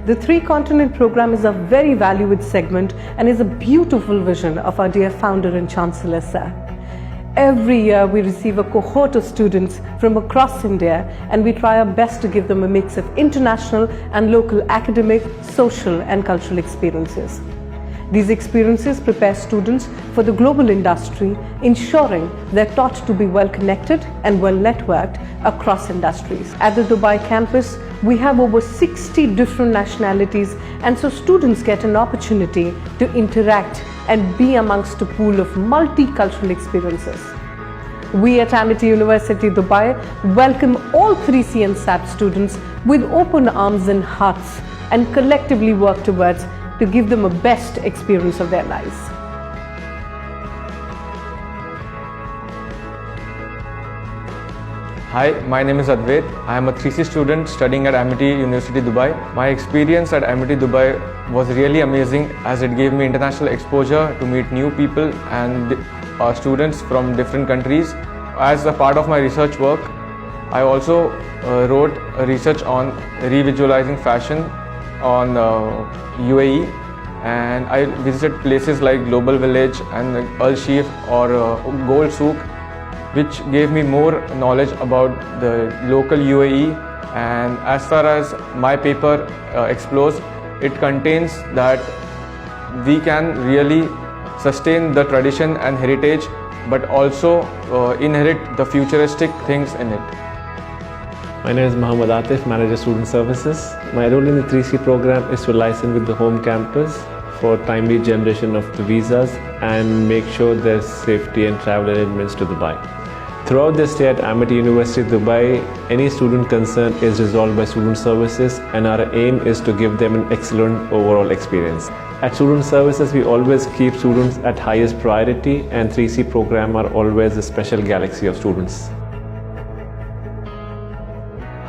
The Three-Continent Program is a very valued segment and is a beautiful vision of our dear founder and Chancellor, sir. Every year we receive a cohort of students from across India, and we try our best to give them a mix of international and local academic, social and cultural experiences. These experiences prepare students for the global industry, ensuring they're taught to be well connected and well networked across industries. At the Dubai campus, we have over 60 different nationalities, and so students get an opportunity to interact and be amongst a pool of multicultural experiences. We at Amity University Dubai welcome all 3C and SAP students with open arms and hearts, and collectively work towards to give them a best experience of their lives. Hi, my name is Advait. I am a 3C student studying at Amity University Dubai. My experience at Amity Dubai was really amazing, as it gave me international exposure to meet new people and students from different countries. As a part of my research work, I also wrote a research on revisualizing fashion on UAE, and I visited places like Global Village and Al Sheikh or Gold Souk, which gave me more knowledge about the local UAE. And as far as my paper explores, it contains that we can really sustain the tradition and heritage, but also inherit the futuristic things in it. My name is Muhammad Atif, Manager Student Services. My role in the 3C program is to liaison with the home campus for timely generation of the visas and make sure there's safety and travel arrangements to Dubai. Throughout the stay at Amity University Dubai, any student concern is resolved by Student Services, and our aim is to give them an excellent overall experience. At Student Services, we always keep students at highest priority, and 3C program are always a special galaxy of students.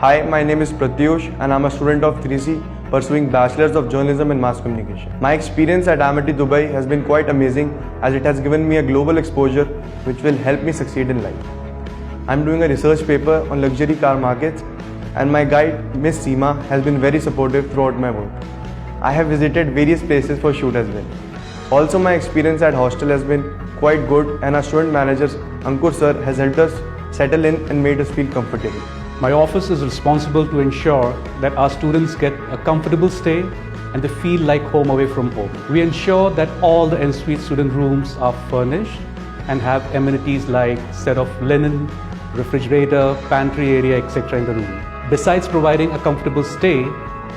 Hi, my name is Pratyush and I'm a student of 3C pursuing Bachelor's of Journalism and Mass Communication. My experience at Amity Dubai has been quite amazing, as it has given me a global exposure which will help me succeed in life. I'm doing a research paper on luxury car markets, and my guide Miss Seema has been very supportive throughout my work. I have visited various places for shoot as well. Also, my experience at hostel has been quite good, and our student manager Ankur sir has helped us settle in and made us feel comfortable. My office is responsible to ensure that our students get a comfortable stay and they feel like home away from home. We ensure that all the en-suite student rooms are furnished and have amenities like set of linen, refrigerator, pantry area, etc. in the room. Besides providing a comfortable stay,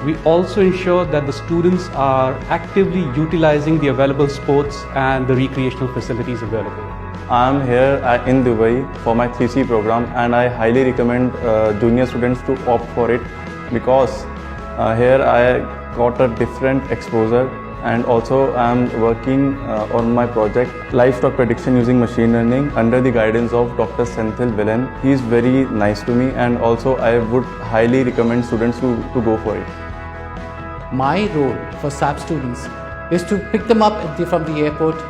we also ensure that the students are actively utilizing the available sports and the recreational facilities available. I am here in Dubai for my 3C program, and I highly recommend junior students to opt for it, because here I got a different exposure, and also I am working on my project livestock prediction using machine learning under the guidance of Dr. Senthil Villain. He is very nice to me, and also I would highly recommend students to go for it. My role for SAP students is to pick them up from the airport,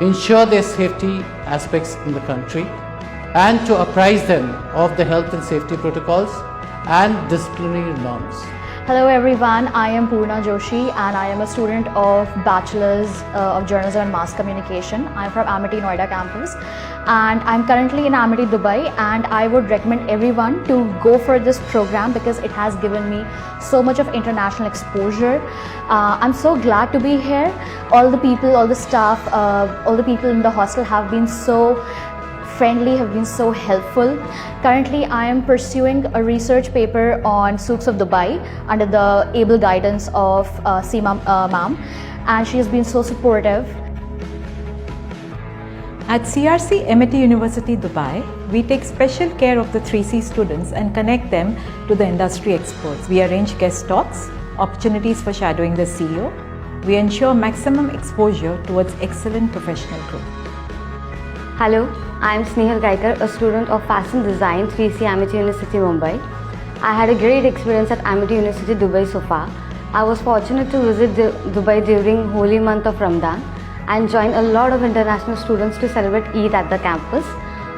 ensure their safety aspects in the country, and to apprise them of the health and safety protocols and disciplinary norms. Hello everyone, I am Purna Joshi and I am a student of Bachelor's of Journalism and Mass Communication. I am from Amity Noida campus, and I am currently in Amity Dubai, and I would recommend everyone to go for this program because it has given me so much of international exposure. I'm so glad to be here. All the people, all the staff, all the people in the hostel have been so friendly, have been so helpful. Currently, I am pursuing a research paper on souks of Dubai under the able guidance of Seema ma'am, and she has been so supportive. At CRC Amity University Dubai, we take special care of the 3C students and connect them to the industry experts. We arrange guest talks, opportunities for shadowing the CEO. We ensure maximum exposure towards excellent professional growth. Hello, I am Snehal Kaikar, a student of Fashion Design, 3C Amity University, Mumbai. I had a great experience at Amity University, Dubai so far. I was fortunate to visit Dubai during holy month of Ramadan and join a lot of international students to celebrate Eid at the campus.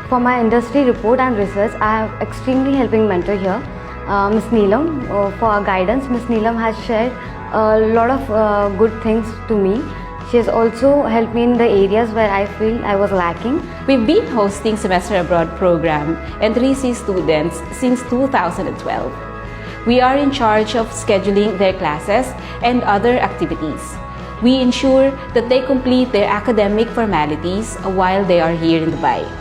For my industry report and research, I have extremely helping mentor here, Ms. Neelam. For our guidance, Ms. Neelam has shared a lot of good things to me. She has also helped me in the areas where I feel I was lacking. We've been hosting Semester Abroad program and 3C students since 2012. We are in charge of scheduling their classes and other activities. We ensure that they complete their academic formalities while they are here in Dubai.